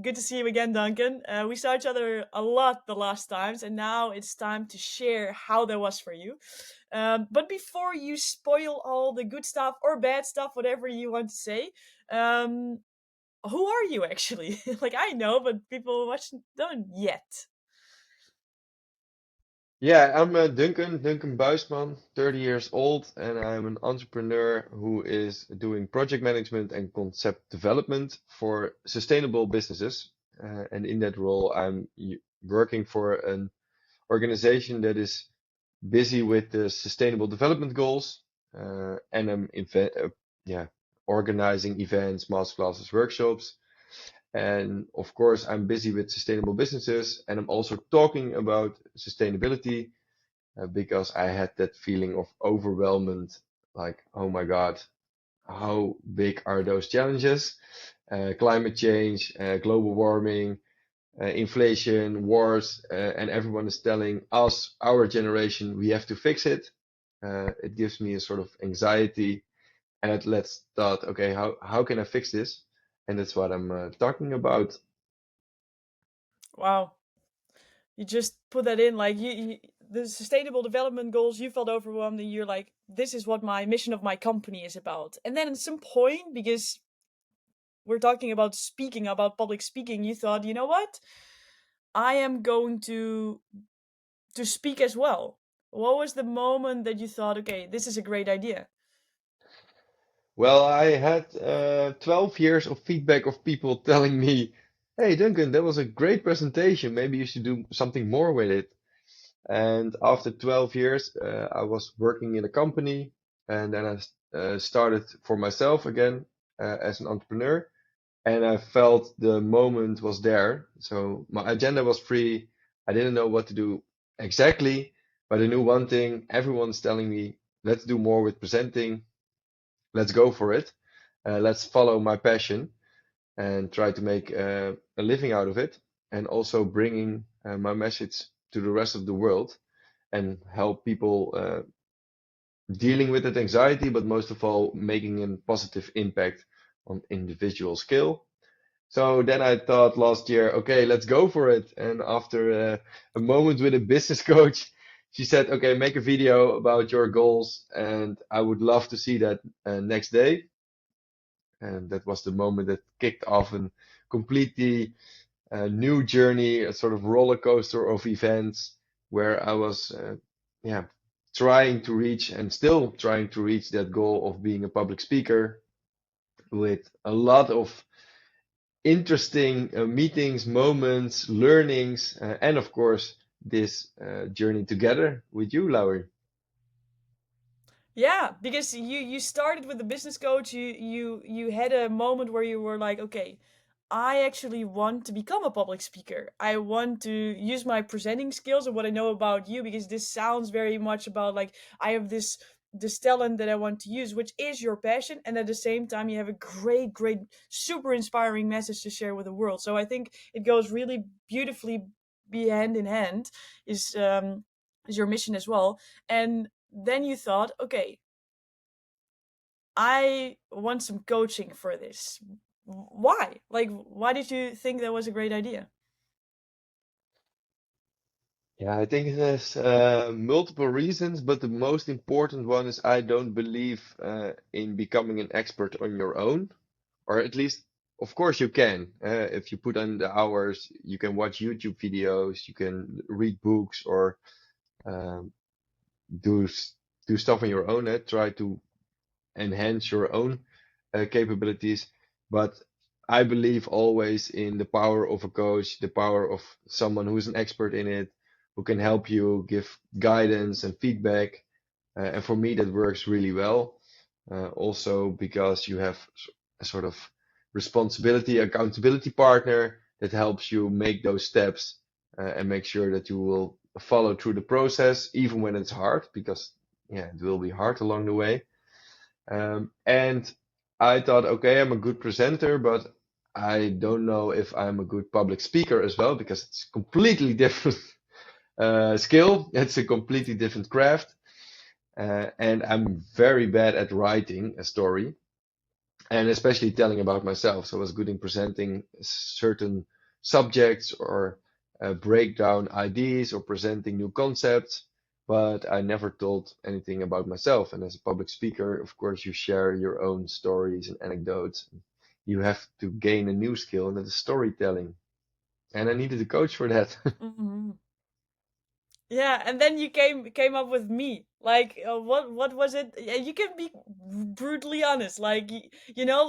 Good to see you again, Duncan. We saw each other a lot the last times, and now it's time to share how that was for you. But before you spoil all the good stuff or bad stuff, whatever you want to say, um, who are you actually? Like I know, but people watching don't yet. Yeah, I'm Duncan Buisman, 30 years old, and I'm an entrepreneur who is doing project management and concept development for sustainable businesses. And in that role, working for an organization that is busy with the sustainable development goals, and yeah, organizing events, masterclasses, workshops. And of course, I'm busy with sustainable businesses, and I'm also talking about sustainability because I had that feeling of overwhelmment, like, oh my God, how big are those challenges? Climate change, global warming, inflation, wars, and everyone is telling us, our generation, we have to fix it. It gives me a sort of anxiety, and let's thought, okay, how can I fix this? And that's what I'm talking about. Wow, you just put that in like the sustainable development goals. You felt overwhelmed, and you're like, "This is what my mission of my company is about." And then at some point, because we're talking about speaking, about public speaking, you thought, you know what? I am going to speak as well. What was the moment that you thought, okay, this is a great idea? Well, I had 12 years of feedback of people telling me, "Hey, Duncan, that was a great presentation. Maybe you should do something more with it." And after 12 years, I was working in a company, and then I started for myself again as an entrepreneur. And I felt the moment was there. So my agenda was free. I didn't know what to do exactly, but I knew one thing. Everyone's telling me, let's do more with presenting. Let's go for it. Let's follow my passion and try to make a living out of it, and also bringing my message to the rest of the world and help people dealing with that anxiety, but most of all, making a positive impact on individual scale. So then I thought last year, okay, let's go for it. And after a moment with a business coach, she said, okay, make a video about your goals, and I would love to see that next day. And that was the moment that kicked off a completely new journey, a sort of roller coaster of events where I was, yeah, trying to reach and still trying to reach that goal of being a public speaker with a lot of interesting meetings, moments, learnings, and of course, this journey together with you, Laurie. Yeah, because you started with the business coach. You had a moment where you were like, okay, I actually want to become a public speaker. I want to use my presenting skills and what I know about you, because this sounds very much about like I have this talent that I want to use, which is your passion, and at the same time you have a great, super inspiring message to share with the world. So I think it goes really beautifully be hand in hand is your mission as well. And then you thought, okay, I want some coaching for this. Why? Like, why did you think that was a great idea? Yeah, I think there's multiple reasons, but the most important one is I don't believe in becoming an expert on your own, or at least, of course, you can. If you put in the hours, you can watch YouTube videos, you can read books, or um, do do stuff on your own. Try to enhance your own capabilities. But I believe always in the power of a coach, the power of someone who's an expert in it, who can help you give guidance and feedback. And for me, that works really well. Also because you have a sort of responsibility, accountability partner that helps you make those steps and make sure that you will follow through the process, even when it's hard, because yeah, it will be hard along the way. And I thought, okay, I'm a good presenter, but I don't know if I'm a good public speaker as well, because it's completely different skill. It's a completely different craft. And I'm very bad at writing a story. and especially telling about myself. So I was good in presenting certain subjects or break down ideas or presenting new concepts, but I never told anything about myself. And as a public speaker, of course, you share your own stories and anecdotes. You have to gain a new skill, and that is storytelling. And I needed a coach for that. Mhm. Yeah, and then you came up with me. Like, what was it? Yeah, you can be brutally honest. Like,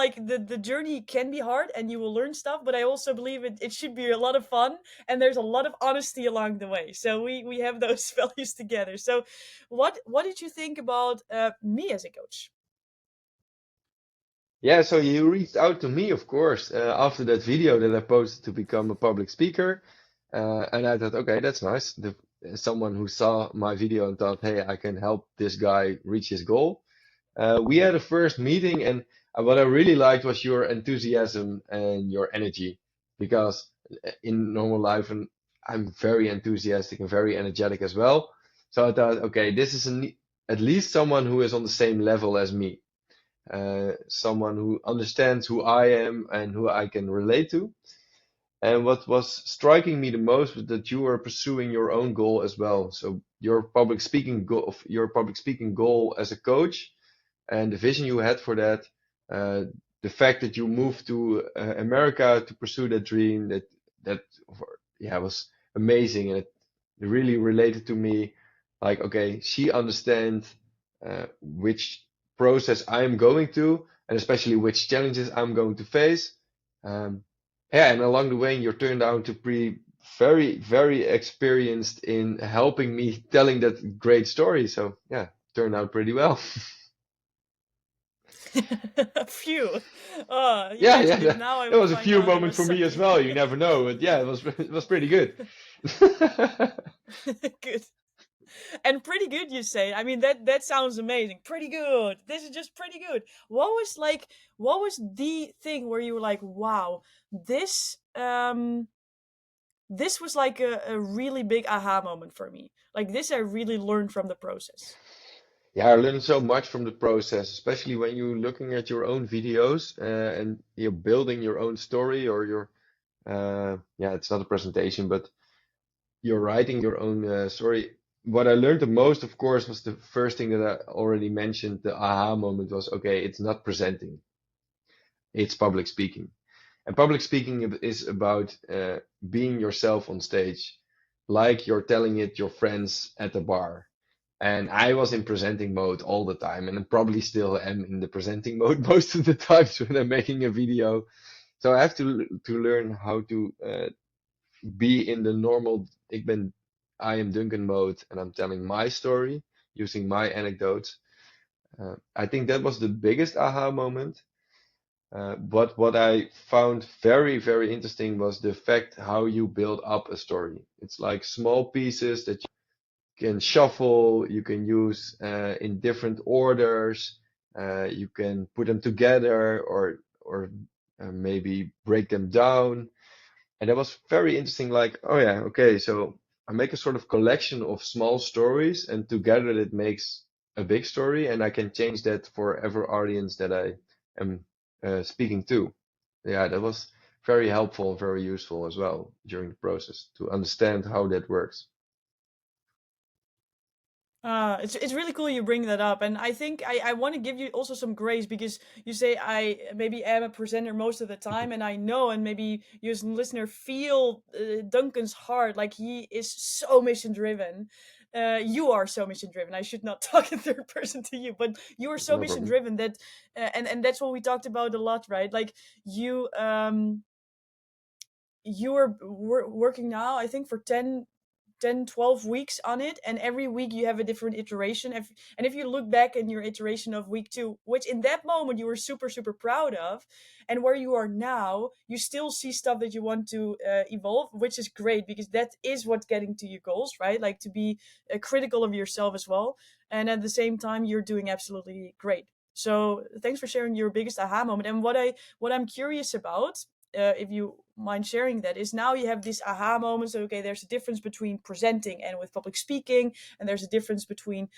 like the journey can be hard, and you will learn stuff. But I also believe it should be a lot of fun, and there's a lot of honesty along the way. So we have those values together. So, what did you think about me as a coach? Yeah, so you reached out to me, of course, after that video that I posted to become a public speaker. And I thought, okay, that's nice. Someone who saw my video and thought, hey, I can help this guy reach his goal. We had a first meeting, and what I really liked was your enthusiasm and your energy. Because in normal life, and I'm very enthusiastic and very energetic as well. So I thought, okay, this is at least someone who is on the same level as me, someone who understands who I am and who I can relate to. And what was striking me the most was that you are pursuing your own goal as well. So your public speaking goal as a coach, and the vision you had for that, uh, the fact that you moved to America to pursue that dream, that yeah was amazing, and it really related to me. Like, okay, she understands which process I'm going to, and especially which challenges I'm going to face. Um, yeah, and along the way, you turned out to be very, very experienced in helping me telling that great story. So yeah, turned out pretty well. Phew. Oh, you Yeah, yeah, mentioned it. Now I that will was a find few out it moments was for me as well. You sucky. never know, but yeah, it was pretty good. Good. And pretty good, you say. I mean, that sounds amazing. Pretty good. This is just pretty good. What was the thing where you were like, wow, this was like a really big aha moment for me. Like this I really learned from the process. Yeah, I learned so much from the process, especially when you're looking at your own videos and you're building your own story or yeah, it's not a presentation, but you're writing your own story. What I learned the most, of course, was the first thing that I already mentioned. The aha moment was, okay, it's not presenting, it's public speaking. And public speaking is about being yourself on stage, like you're telling it your friends at the bar. And I was in presenting mode all the time, and I probably still am in the presenting mode most of the times when I'm making a video. So I have to learn how to be in the normal I am Duncan mode, and I'm telling my story using my anecdotes. I think that was the biggest aha moment. But what I found very, very interesting was the fact how you build up a story. It's like small pieces that you can shuffle, you can use in different orders, you can put them together or maybe break them down. And that was very interesting. Like, oh yeah, okay, so I make a sort of collection of small stories, and together it makes a big story, and I can change that for every audience that I am speaking to. Yeah, that was very helpful and very useful as well during the process to understand how that works. It's really cool you bring that up, and I think I want to give you also some grace because you say I maybe am a presenter most of the time, and I know, and maybe you as a listener feel Duncan's heart, like he is so mission driven. You are so mission driven. I should not talk in third person to you, but you are so No mission problem. driven that, and that's what we talked about a lot, right? Like you you are working now, I think, for 10, 12 weeks on it, and every week you have a different iteration. And if you look back in your iteration of week 2, which in that moment you were super super proud of, and where you are now, you still see stuff that you want to evolve, which is great because that is what's getting to your goals, right? Like to be critical of yourself as well, and at the same time you're doing absolutely great. So thanks for sharing your biggest aha moment. And what I'm curious about, if you mind sharing that, is now you have this aha moment. So, okay, there's a difference between presenting and with public speaking, and there's a difference between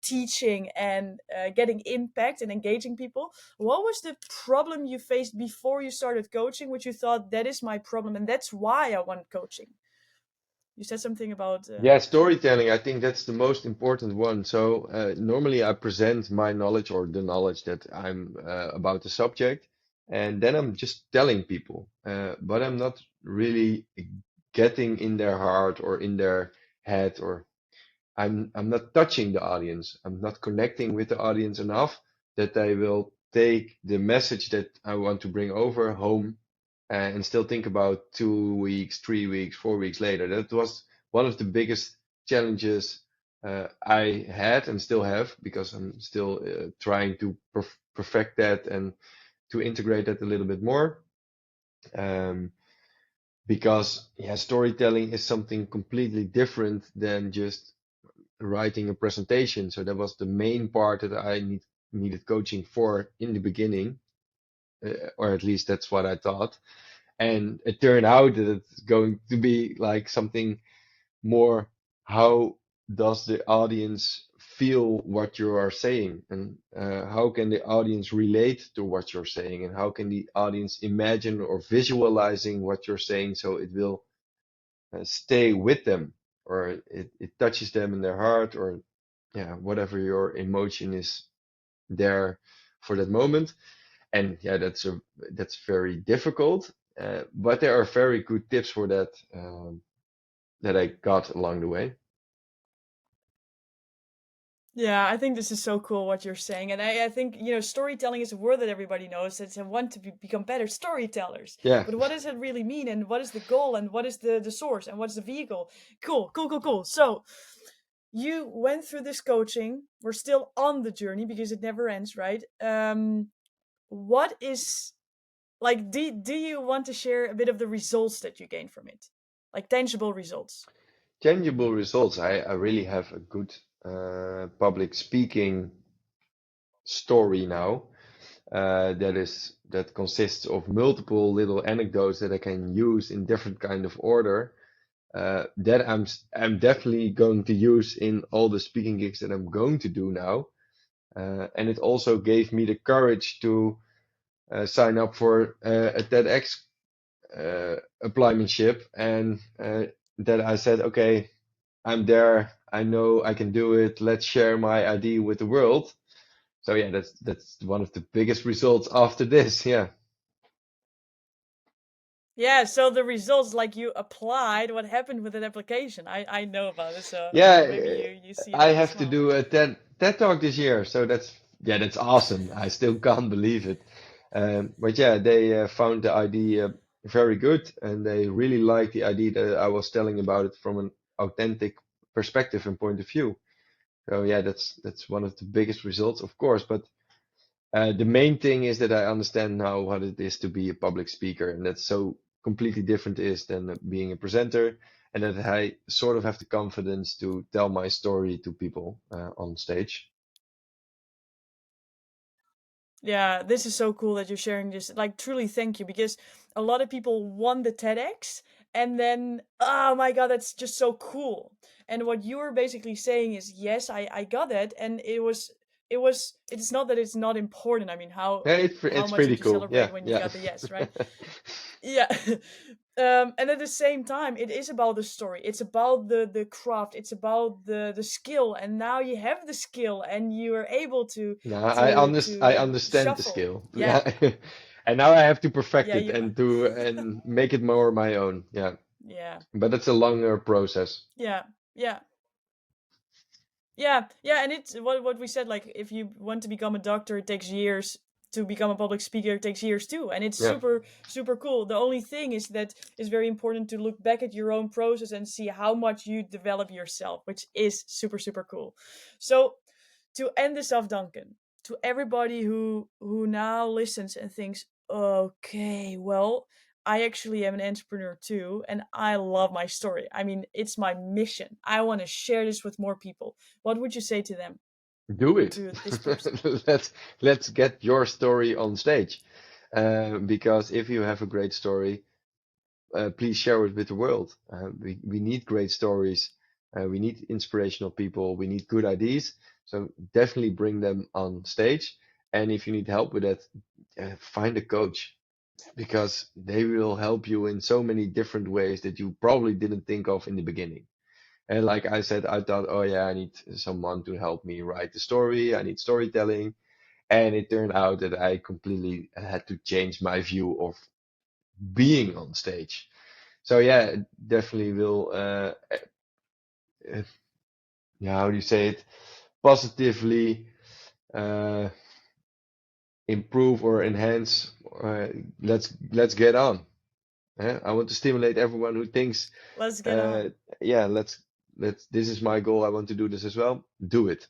teaching and getting impact and engaging people. What was the problem you faced before you started coaching, which you thought that is my problem and that's why I want coaching? You said something about Yeah, yeah. storytelling, I think that's the most important one. So normally I present my knowledge or the knowledge that I'm about the subject, and then I'm just telling people, but I'm not really getting in their heart or in their head, or I'm not touching the audience. I'm not connecting with the audience enough that they will take the message that I want to bring over home and still think about 2 weeks, 3 weeks, 4 weeks later. That was one of the biggest challenges I had and still have because I'm still trying to perfect that and to integrate that a little bit more. Um, because yeah, storytelling is something completely different than just writing a presentation. So that was the main part that I needed coaching for in the beginning, or at least that's what I thought. And it turned out that it's going to be like something more, how does the audience feel what you are saying? And how can the audience relate to what you're saying? And how can the audience imagine or visualizing what you're saying so it will stay with them, or it touches them in their heart, or yeah, whatever your emotion is there for that moment. And yeah, that's very difficult, but there are very good tips for that that I got along the way. Yeah, I think this is so cool what you're saying. And I think, storytelling is a word that everybody knows. It's a want to become better storytellers. Yeah, But what does it really mean? And what is the goal? And what is the source? And what's the vehicle? Cool, cool, cool, cool. So you went through this coaching. We're still on the journey because it never ends, right? What is, like, do you want to share a bit of the results that you gained from it? Like tangible results? tangible results. I really have a good public speaking story now. That consists of multiple little anecdotes that I can use in different kind of order. That I'm definitely going to use in all the speaking gigs that I'm going to do now. And it also gave me the courage to sign up for a TEDx applymentship, and that I said, okay, I'm there. I know I can do it. Let's share my idea with the world. So yeah, that's one of the biggest results after this. Yeah. Yeah, so the results, like you applied, what happened with that application? I know about it, so maybe Yeah, you see a I little have to smile. do a TED talk this year, so that's yeah, that's awesome. I still can't believe it. But yeah, they found the idea very good, and they really liked the idea that I was telling about it from an authentic perspective and point of view. So yeah, that's one of the biggest results, of course. But the main thing is that I understand now what it is to be a public speaker, and that's so completely different is than being a presenter, and that I sort of have the confidence to tell my story to people on stage. Yeah, this is so cool that you're sharing this. Like, truly, thank you, because a lot of people won the TEDx, and then, oh my God, that's just so cool. And what you were basically saying is, yes, I got it, and it's not that it's not important. I mean, Yeah, how it's much pretty did you cool. Yeah, celebrate when you yeah. got the yes, right? Yeah. And at the same time, it is about the story. It's about the craft. It's about the skill. And now you have the skill, and you are able to No, I understand the shuffle. skill. Yeah, Yeah. And now I have to perfect yeah, it you, and make it more my own. Yeah. yeah, But it's a longer process. yeah, yeah. Yeah, yeah, and it's what we said. Like, if you want to become a doctor, it takes years. To become a public speaker, it takes years too, and it's Yeah. super super cool. The only thing is that it's very important to look back at your own process and see how much you develop yourself, which is super super cool. So, to end this off, Duncan, to everybody who now listens and thinks, okay, well, I actually am an entrepreneur too, and I love my story. I mean, it's my mission. I want to share this with more people. What would you say to them Do or it. to this person? Let's let's get your story on stage. Because if you have a great story, please share it with the world. We need great stories. We need inspirational people. We need good ideas. So definitely bring them on stage. And if you need help with that, find a coach because they will help you in so many different ways that you probably didn't think of in the beginning. And like I said, I thought, oh yeah, I need someone to help me write the story. I need storytelling. And it turned out that I completely had to change my view of being on stage. So yeah, it definitely will, uh, yeah, how do you say it? Positively uh, improve or enhance. Let's get on. I want to stimulate everyone who thinks, Let's get uh, on. yeah, let's. This is my goal. I want to do this as well. Do it.